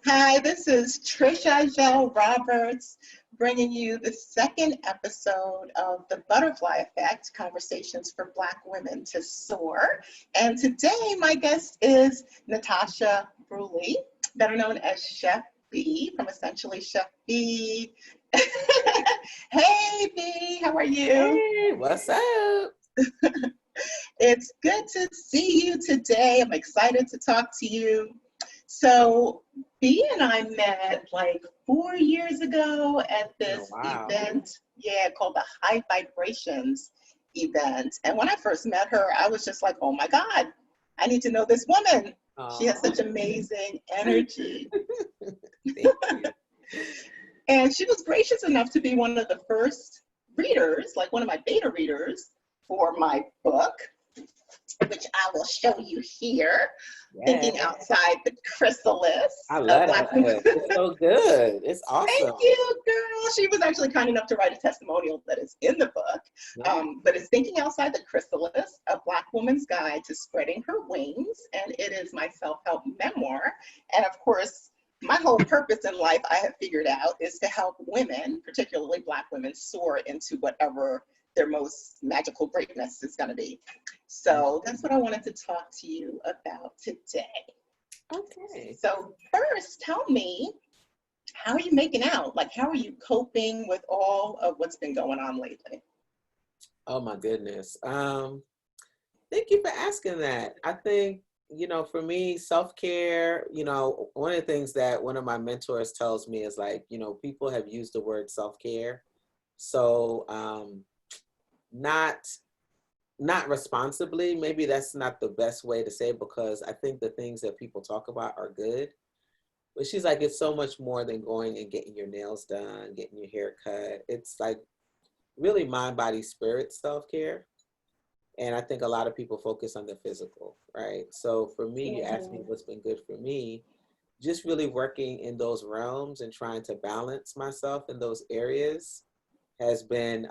Hi, this is Trisha Bell Roberts bringing you the second episode of the Butterfly Effect Conversations for Black Women to Soar. And today, my guest is Natasha Brewley, better known as Chef Bee from Essentially Chef Bee. Hey, Bee, how are you? Hey, what's up? It's good to see you today. I'm excited to talk to you. So, Bee and I met like 4 years ago at Oh, this wow. event, called the High Vibrations event. And when I first met her, I was just like, oh my God, I need to know this woman. She has Oh, such amazing energy. thank you. And she was gracious enough to be one of the first readers, like one of my beta readers for my book, which I will show you here, Yeah, Thinking Outside the Chrysalis, I a love Black woman. it. It's so good. It's Thank awesome. you, girl. She was actually kind enough to write a testimonial that is in the book. Yeah. But it's Thinking Outside the Chrysalis, a Black woman's guide to spreading her wings. And it is my self-help memoir. And of course, my whole purpose in life, I have figured out, is to help women, particularly Black women, soar into whatever their most magical greatness is going to be. So that's what I wanted to talk to you about today. Okay. So first, tell me, how are you making out? Like, how are you coping with all of what's been going on lately? Oh my goodness. Thank you for asking that. I think, for me, self-care, one of the things that one of my mentors tells me is like, people have used the word self-care. So, not not responsibly, maybe that's not the best way to say it, because I think the things that people talk about are good, but she's like, it's so much more than going and getting your nails done, getting your hair cut. It's like really mind, body, spirit self-care. And I think a lot of people focus on the physical, right? So for me, you asked me Mhm. what's been good for me, just really working in those realms and trying to balance myself in those areas has been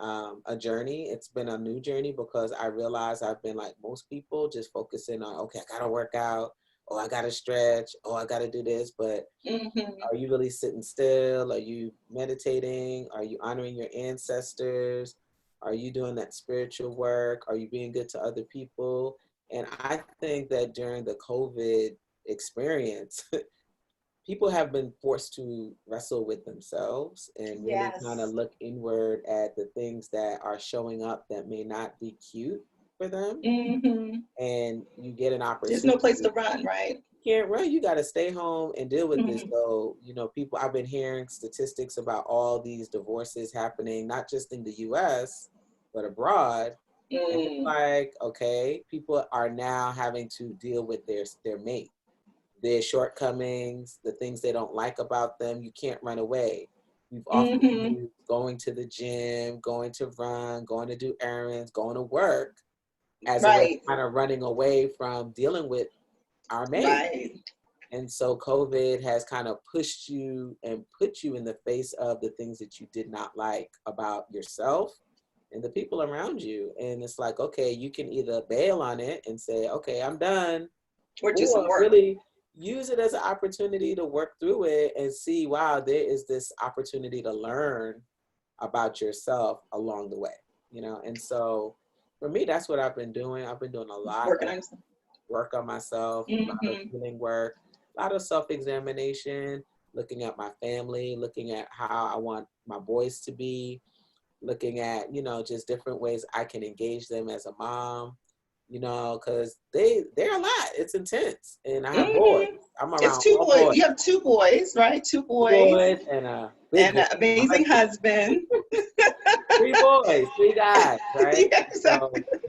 a journey. It's been a new journey because I realize I've been like most people, just focusing on, okay, I gotta work out, oh, I gotta stretch, oh, I gotta do this. But Mhm. are you really sitting still? Are you meditating? Are you honoring your ancestors? Are you doing that spiritual work? Are you being good to other people? And I think that during the COVID experience, people have been forced to wrestle with themselves and really kind of Yes. look inward at the things that are showing up that may not be cute for them. Mhm. And you get an There's no opportunity. place to run, right? Can't run. You got to stay home and deal with this. Mhm. So, people, I've been hearing statistics about all these divorces happening, not just in the US, but abroad. And it's Mm. like, okay, people are now having to deal with their mate, their shortcomings, the things they don't like about them. You can't run away. We've often Mhm. used going to the gym, going to run, going to do errands, going to work as a way of Right. kind of running away from dealing with our mate. Right. And so COVID has kind of pushed you and put you in the face of the things that you did not like about yourself and the people around you. And it's like, okay, you can either bail on it and say, okay, I'm done, Or do some or work. really use it as an opportunity to work through it and see, wow, there is this opportunity to learn about yourself along the way. And so for me, that's what I've been doing. I've been doing a lot Working of on yourself. work on myself, a lot of Mhm. healing work, a lot of self-examination, looking at my family, looking at how I want my boys to be, looking at, just different ways I can engage them as a mom, because they're a lot. It's intense. And I have boys. Mhm. I'm It's around two all boys. boys. You have two boys, right? Two Two boys boys and a big and boy, an my amazing husband. husband. Three boys, three guys, right? Yeah, So exactly.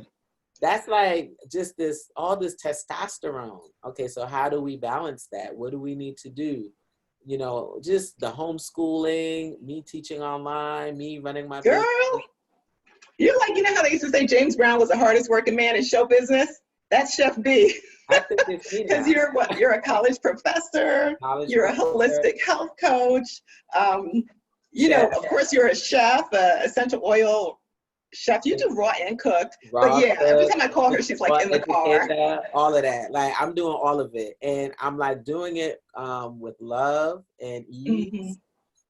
that's like just all this testosterone. Okay, so how do we balance that? What do we need to do? Just the homeschooling, me teaching online, me running my business. Girl, you're like, you know how they used to say James Brown was the hardest working man in show business? That's Chef B. I think it's me Because now. you're what? You're a college professor. College You're a professor, holistic health coach. Um, chef. of course, you're a chef, essential oil Chef, you do raw and cooked. But Raw yeah, every cook, time I call her, she's like raw in the car. educator, all of that. Like I'm doing all of it, and I'm like doing it with love and Hmm. ease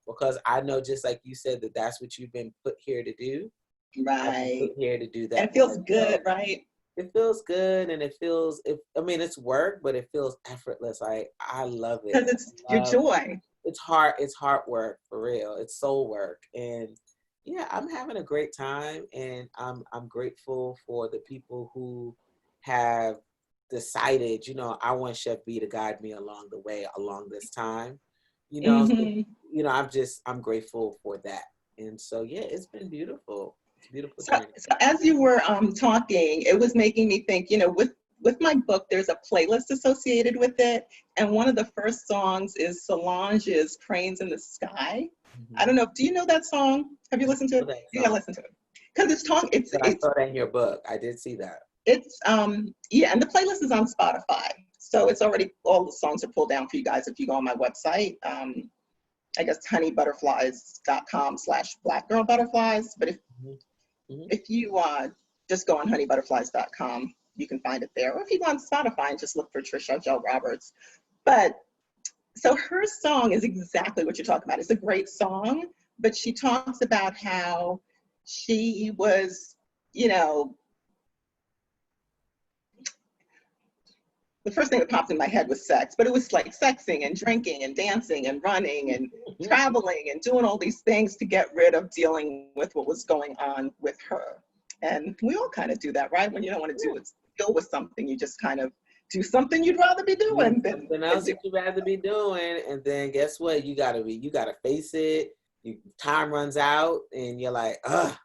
because I know, just like you said, that that's what you've been put here to do. I've been put Right. here to do And that it feels work. good, So right? it feels good, and it feels. I mean, it's work, but it feels effortless. Like I love it. Because it's I your love. joy. It's hard. It's hard work for real. It's soul work, and yeah, I'm having a great time, and I'm grateful for the people who have decided. I want Chef B to guide me along the way along this time. So, Hmm. I'm grateful for that, and so yeah, it's been beautiful. It's a beautiful So, journey. so as you were talking, it was making me think, with my book, there's a playlist associated with it. And one of the first songs is Solange's Cranes in the Sky. I Hmm. don't know. Do you know that song? Have you I listened to know it? that You gotta song, listen to it. Because but I saw that in your book. I did see that. yeah, and the playlist is on Spotify. So it's already, all the songs are pulled down for you guys if you go on my website. I guess honeybutterflies.com/blackgirlbutterflies. But if Hmm. Hmm. if you just go on honeybutterflies.com, you can find it there. Or if you go on Spotify and just look for Trisha Joe Roberts. But so her song is exactly what you're talking about. It's a great song, but she talks about how she was, you know, the first thing that popped in my head was sex, but it was like sexing and drinking and dancing and running and traveling and doing all these things to get rid of dealing with what was going on with her. And we all kind of do that, right? When you don't want to deal with something, you just kind of do something you'd rather be Do doing something than else do. that you'd rather be doing, and then guess what? You gotta face it. Time runs out, and you're like, ugh,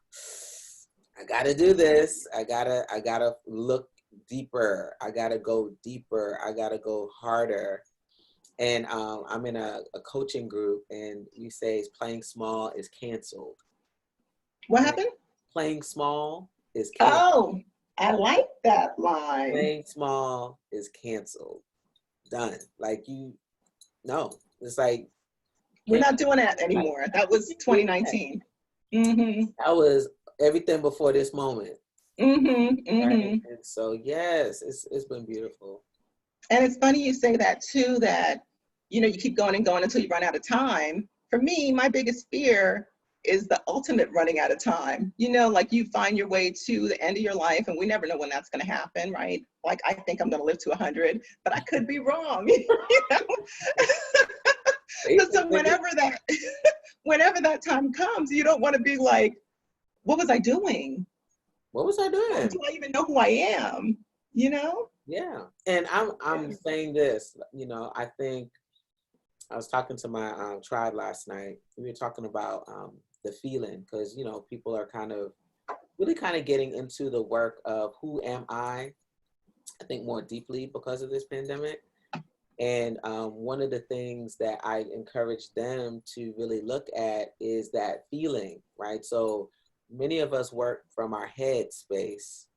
I gotta do this. I gotta look deeper. I gotta go deeper. I gotta go harder. And I'm in a coaching group, and we say playing small is canceled. What Playing, happened? playing small is canceled. Oh, I like that line. Playing small is canceled. Done. Like no, it's like We're can't not doing that like anymore. That was do that. 2019. Mm-hmm. That was everything before this moment, Mm-hmm. right? Mm-hmm. And so yes, it's been beautiful. And it's funny you say that too, that, you keep going and going until you run out of time. For me, my biggest fear is the ultimate running out of time. Like you find your way to the end of your life, and we never know when that's going to happen, right? Like I think I'm going to live to 100, but I could be wrong. So whenever that time comes, you don't want to be like, what was I doing? What was I doing? Do I even know who I am? You know? Yeah, and I'm Yeah. saying this. I think I was talking to my tribe last night. We were talking about the feeling because people are really kind of getting into the work of who am I. I think more deeply because of this pandemic. And one of the things that I encourage them to really look at is that feeling, right? So many of us work from our head space.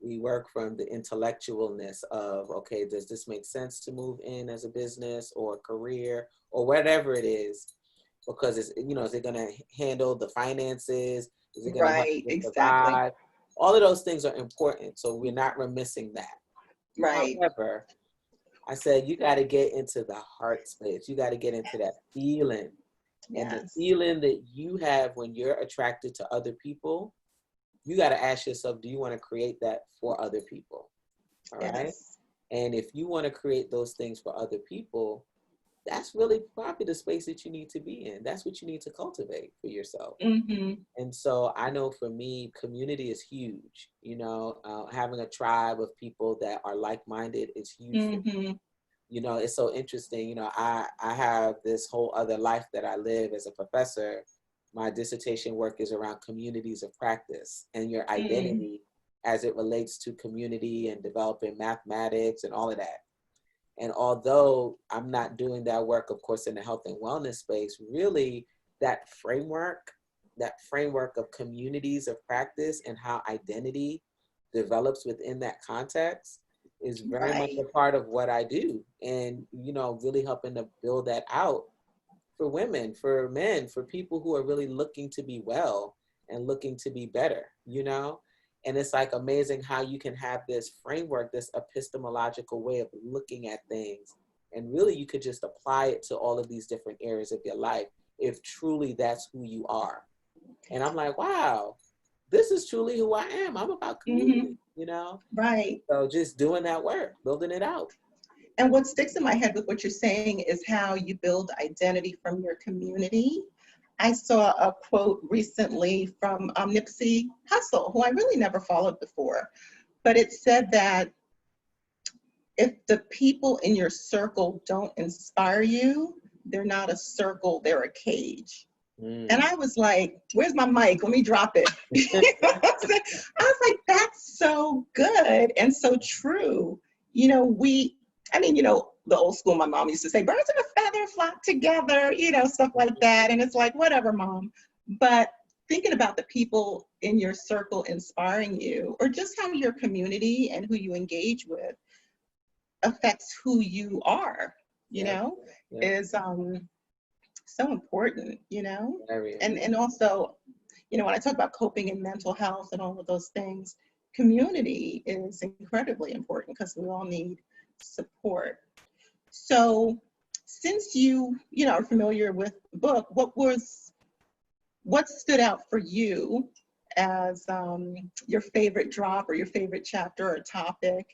We work from the intellectualness of, okay, does this make sense to move in as a business or a career or whatever it is? Because is it going to handle the finances? Is it going to help Right, you exactly. survive? All of those things are important. So we're not remissing that. Right. However, I said, you got to get into the heart space. You got to get into that feeling. And the Yes. feeling that you have when you're attracted to other people, you got to ask yourself, do you want to create that for other people? All right. Yes. And if you want to create those things for other people, that's really probably the space that you need to be in. That's what you need to cultivate for yourself. Mm-hmm. And so I know for me, community is huge. Having a tribe of people that are like-minded is huge for me. Mm-hmm. It's so interesting. I have this whole other life that I live as a professor. My dissertation work is around communities of practice and your Mm. identity as it relates to community and developing mathematics and all of that. And although I'm not doing that work, of course, in the health and wellness space, really that framework of communities of practice and how identity develops within that context is very much a Right. part of what I do. And, really helping to build that out for women, for men, for people who are really looking to be well and looking to be better, you know? And it's like amazing how you can have this framework, this epistemological way of looking at things. And really you could just apply it to all of these different areas of your life if truly that's who you are. And I'm like, wow, this is truly who I am. I'm about community, you know? Right. So just doing that work, building it out. And what sticks in my head with what you're saying is how you build identity from your community. I saw a quote recently from Nipsey Hussle, who I really never followed before, but it said that if the people in your circle don't inspire you, they're not a circle, they're a cage. And I was like, where's my mic? Let me drop it. You know what I'm saying? I was like, that's so good and so true. You know, the old school, my mom used to say, birds of a feather flock together, you know, stuff like that. And it's like, whatever, mom. But thinking about the people in your circle inspiring you, or just how your community and who you engage with affects who you are, you know, is so important, you know. And also, you know, when I talk about coping and mental health and all of those things, community is incredibly important because we all need support. So since you know, are familiar with the book, what stood out for you as your favorite drop or your favorite chapter or topic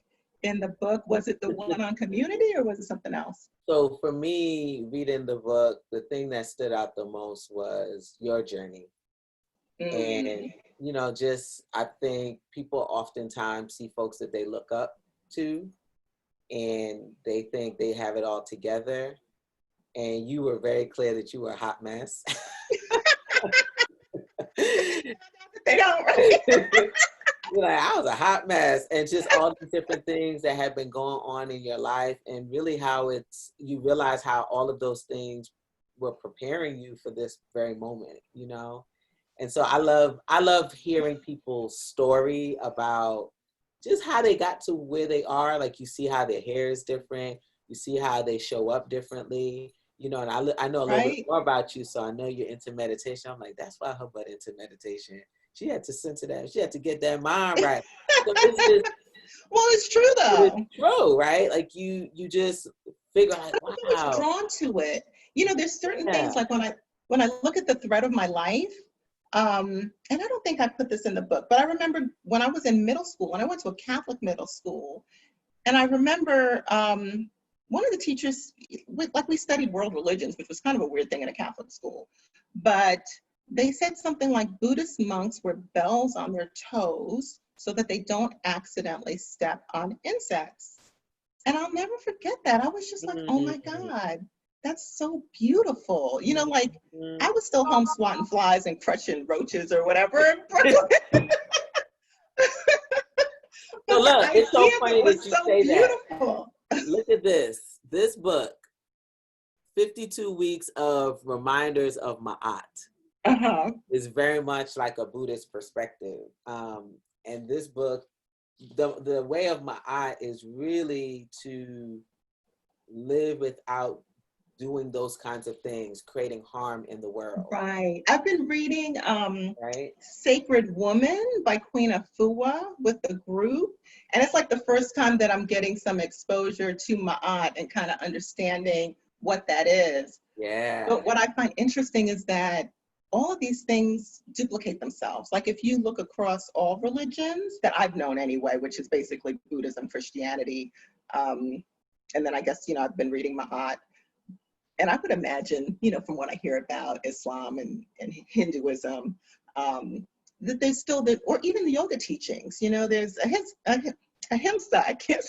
in the book? Was it the one on community or was it something else? So for me, reading the book, the thing that stood out the most was your journey. And, you know, just, I think people oftentimes see folks that they look up to and they think they have it all together. And you were very clear that you were a hot mess. They don't, right? You're like, I was a hot mess, and just all the different things that have been going on in your life, and really how you realize how all of those things were preparing you for this very moment, you know? And so I love hearing people's story about just how they got to where they are. Like, you see how their hair is different, you see how they show up differently, you know, and I know a little bit more about you, so I know you're into meditation. I'm like, that's why her butt into meditation. She had to censor that. She had to get that mind right. So it's just, well, it's true though. It's true, right? Like you just figure out, wow. I was drawn to it. You know, there's certain things like when I look at the thread of my life, and I don't think I put this in the book, but I remember when I was in middle school, and I went to a Catholic middle school, and I remember one of the teachers, we studied world religions, which was kind of a weird thing in a Catholic school, but they said something like Buddhist monks wear bells on their toes so that they don't accidentally step on insects. And I'll never forget that. I was just like, oh my God, that's so beautiful. You know, like I was still home swatting flies and crushing roaches or whatever in Brooklyn. So look, it's so funny that you say beautiful. That. Look at this book, 52 Weeks of Reminders of Ma'at. Is very much like a Buddhist perspective. And this book, the way of Ma'at is really to live without doing those kinds of things, creating harm in the world. Right. I've been reading Sacred Woman by Queen Afua with the group. And it's like the first time that I'm getting some exposure to Ma'at and kind of understanding what that is. Yeah. But what I find interesting is that all of these things duplicate themselves. Like if you look across all religions that I've known anyway, which is basically Buddhism, Christianity, and then I guess, you know, I've been reading Ma'at. And I would imagine, you know, from what I hear about Islam and Hinduism, that there's still, or even the yoga teachings, you know, there's ahimsa, I can't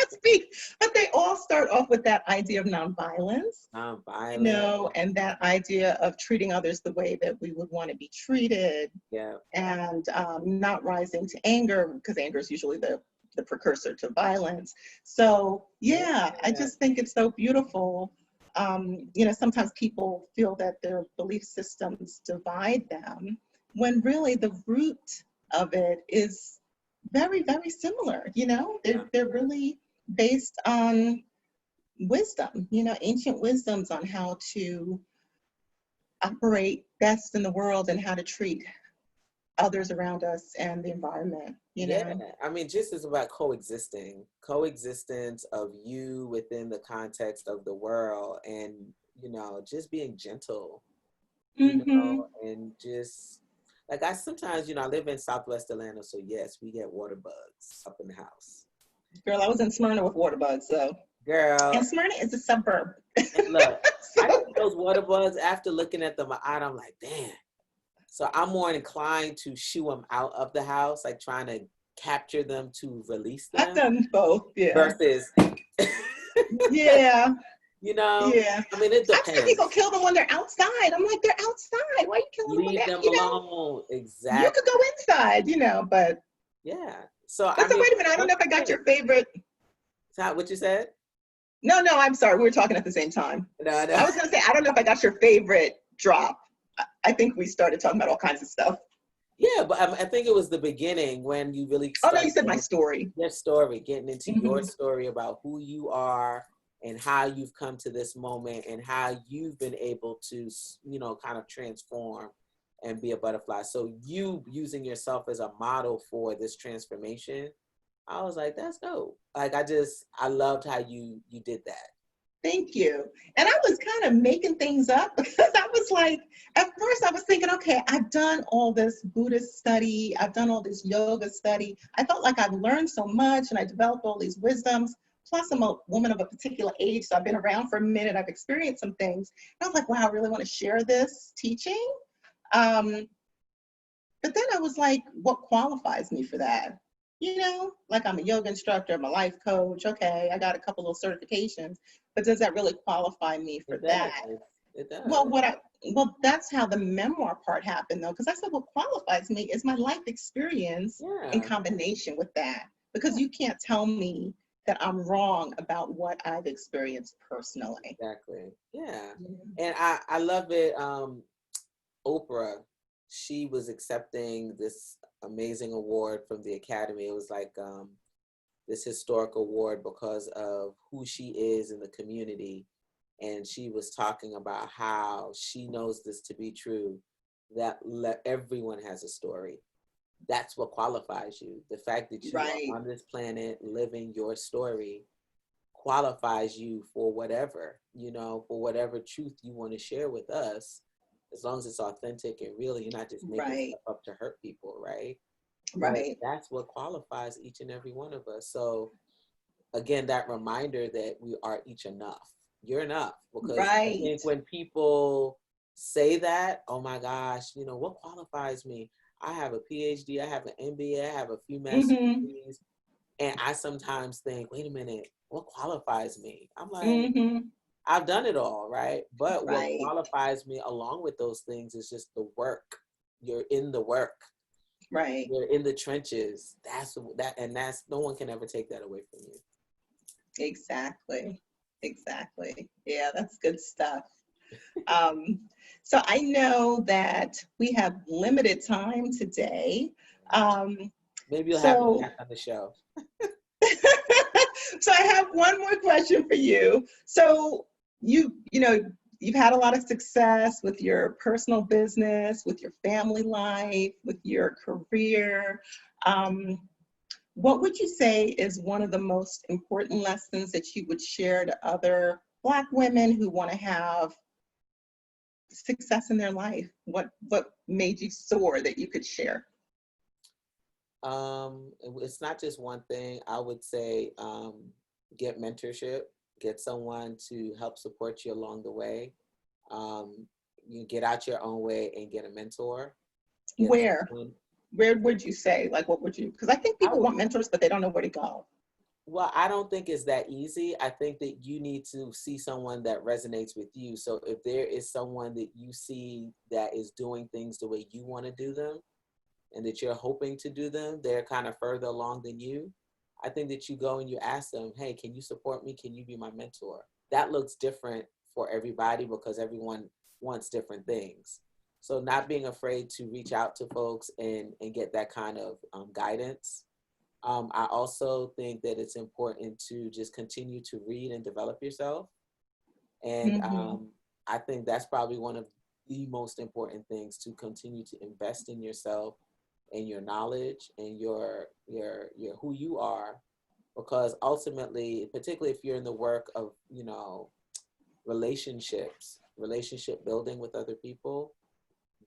speak, but they all start off with that idea of nonviolence, you know, and that idea of treating others the way that we would want to be treated, and not rising to anger, because anger is usually the precursor to violence. So I just think it's so beautiful. You know, sometimes people feel that their belief systems divide them, when really the root of it is very, very similar. You know, they're really based on wisdom, you know, ancient wisdoms on how to operate best in the world and how to treat others around us and the environment, you Yeah, know? I mean, just it's about coexistence of you within the context of the world, and just being gentle, Mm-hmm. and just like I sometimes, I live in Southwest Atlanta, so yes, we get water bugs up in the house. Girl, I was in Smyrna with water bugs, so. Girl, And Smyrna is a suburb. and look, I So, get those water bugs after looking at them. I'm like, damn. So I'm more inclined to shoo them out of the house, like trying to capture them to release I've them done both, yeah. versus, Yeah, you know, yeah. I mean, it I've seen people depends. kill them when they're outside. I'm like, they're outside. Why are you killing them when Leave they're, them alone. you could Exactly. go inside, but, Yeah. So, I but so mean, wait a minute. I don't know if I got your favorite. is that what you said? No, no, I'm sorry. We were talking at the same time. No, no. I was going to say, I don't know if I got your favorite drop. I think we started talking about all kinds of stuff. Yeah, but I think it was the beginning when you really Oh, no, you started said my getting story. your story, getting into your Hmm. story about who you are and how you've come to this moment and how you've been able to, kind of transform and be a butterfly. So you using yourself as a model for this transformation, I was like, that's dope. Like I loved how you did that. Thank you. And I was kind of making things up because I was like, at first I was thinking, okay, I've done all this Buddhist study, I've done all this yoga study. I felt like I've learned so much and I developed all these wisdoms. Plus, I'm a woman of a particular age, so I've been around for a minute, I've experienced some things. And I was like, wow, I really want to share this teaching. Um, but then I was like, what qualifies me for that? Like I'm a yoga instructor, I'm a life coach. Okay, I got a couple of certifications, but does that really qualify me for It does. that? It Well, does. that's how the memoir part happened though, because I said what qualifies me is my life experience in Yeah. combination with that. Because Yeah. you can't tell me that I'm wrong about what I've experienced personally. Exactly. Yeah. Yeah. And I love it. Oprah, she was accepting this amazing award from the Academy. It was like this historic award because of who she is in the community. And she was talking about how she knows this to be true, that everyone has a story. That's what qualifies you. The fact that you are Right, on this planet living your story qualifies you for whatever, for whatever truth you want to share with us, as long as it's authentic and real, you're not just making right, stuff up to hurt people, right? But right, that's what qualifies each and every one of us. So again, that reminder that we are each enough. You're enough. Because I right. think when people say that, oh my gosh, what qualifies me? I have a PhD, I have an MBA, I have a few master's Mm-hmm. degrees. And I sometimes think, wait a minute, what qualifies me? I'm like, Mm-hmm. I've done it all, right? But what Right, qualifies me along with those things is just the work. You're in the work. right. You're in the trenches. That's no one can ever take that away from you. Exactly. Exactly. Yeah, that's good stuff. Um, so I know that we have limited time today. Um, Maybe you'll have me so, back on the show. so I have one more question for you. So you've had a lot of success with your personal business, with your family life, with your career. Um, What would you say is one of the most important lessons that you would share to other Black women who want to have success in their life? What made you soar that you could share? It's not just one thing. I would say get mentorship, get someone to help support you along the way. Um, you get out your own way and get a mentor. Get Where? someone. Where would you say? Like, what would you? Because I think I people want mentors, but they don't know where to go. Well, I don't think it's that easy. I think that you need to see someone that resonates with you. So if there is someone that you see that is doing things the way you want to do them and that you're hoping to do them, they're kind of further along than you. I think that you go and you ask them, hey, can you support me? Can you be my mentor? That looks different for everybody because everyone wants different things. So not being afraid to reach out to folks and get that kind of guidance. I also think that it's important to just continue to read and develop yourself. And Mm-hmm. I think that's probably one of the most important things, to continue to invest in yourself and your knowledge and your who you are, because ultimately, particularly if you're in the work of, you know, relationship building with other people,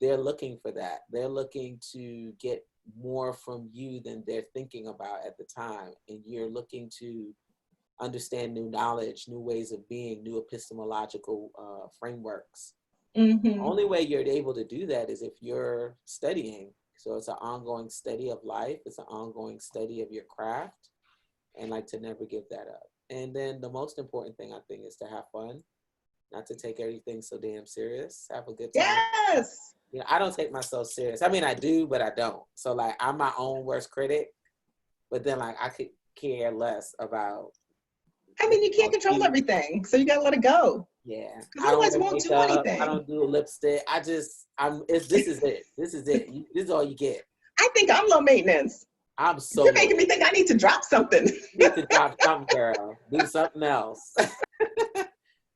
they're looking for that. They're looking to get more from you than they're thinking about at the time. And you're looking to understand new knowledge, new ways of being, new epistemological frameworks. Only way you're able to do that is if you're studying. So it's an ongoing study of life. It's an ongoing study of your craft, and like to never give that up. And then the most important thing I think is to have fun, not to take everything so damn serious. Have a good time. Yes. You know, I don't take myself serious. I mean, I do, but I don't. So like, I'm my own worst critic, but then like, I could care less about. I mean, you can't control everything, so you gotta let it go. Yeah. Because otherwise, you won't do anything. I don't do a lipstick. This is it. This is it. This is all you get. I think I'm low maintenance. You're making me think I need to drop something. You need to drop something, girl. Do something else.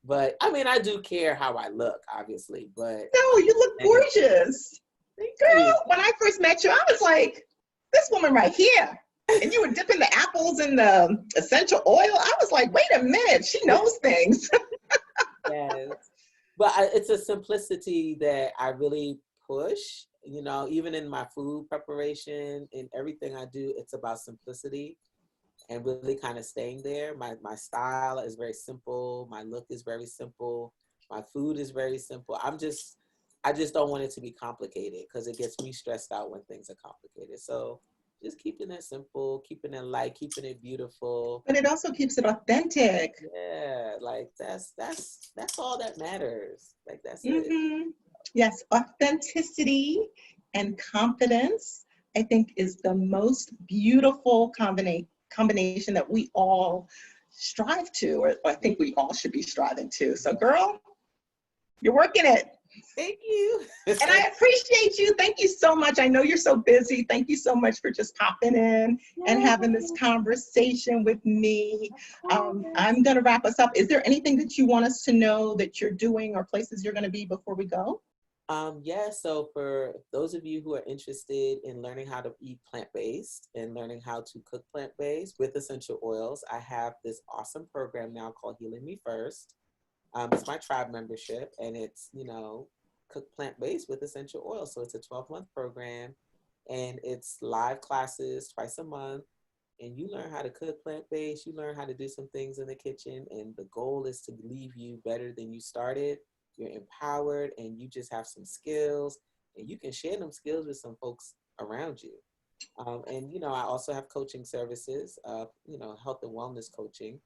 But I mean, I do care how I look, obviously. But no, you look gorgeous. Girl, when I first met you, I was like, this woman right here. And you were dipping the apples in the essential oil. I was like, wait a minute, she knows things. Yes. But it's a simplicity that I really push, you know, even in my food preparation and everything I do, it's about simplicity and really kind of staying there. My style is very simple. My look is very simple. My food is very simple. I just don't want it to be complicated because it gets me stressed out when things are complicated. So just keeping it simple, keeping it light, keeping it beautiful. But it also keeps it authentic. Yeah, like that's all that matters. Like that's it. Yes, authenticity and confidence, I think, is the most beautiful combination that we all strive to, or I think we all should be striving to. So, girl, you're working it. Thank you. And I appreciate you. Thank you so much. I know you're so busy. Thank you so much for just popping in and having this conversation with me. I'm going to wrap us up. Is there anything that you want us to know that you're doing or places you're going to be before we go? Yeah, so for those of you who are interested in learning how to eat plant-based and learning how to cook plant-based with essential oils, I have this awesome program now called Healing Me First. It's my tribe membership, and it's, you know, cook plant-based with essential oils. So it's a 12-month program, and it's live classes twice a month, and you learn how to cook plant-based, you learn how to do some things in the kitchen, and the goal is to leave you better than you started. You're empowered, and you just have some skills, and you can share them skills with some folks around you. And, you know, I also have coaching services, you know, health and wellness coaching.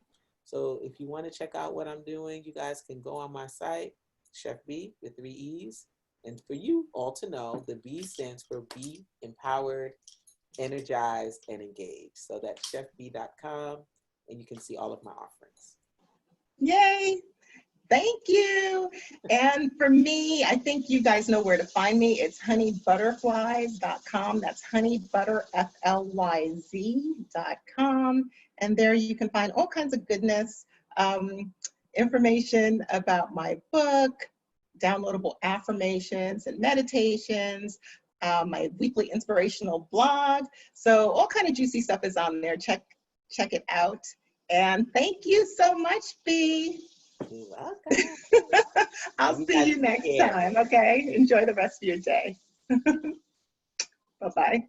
So if you want to check out what I'm doing, you guys can go on my site, Chef Bee with 3 E's. And for you all to know, the B stands for Be Empowered, Energized, and Engaged. So that's chefbee.com, and you can see all of my offerings. Yay! Thank you. And for me, I think you guys know where to find me. It's honeybutterflies.com. That's honeybutterflyz.com. And there you can find all kinds of goodness, information about my book, downloadable affirmations and meditations, my weekly inspirational blog. So all kind of juicy stuff is on there. Check it out. And thank you so much, Bee. You're welcome. I'll see you next time, okay? Enjoy the rest of your day. Bye-bye.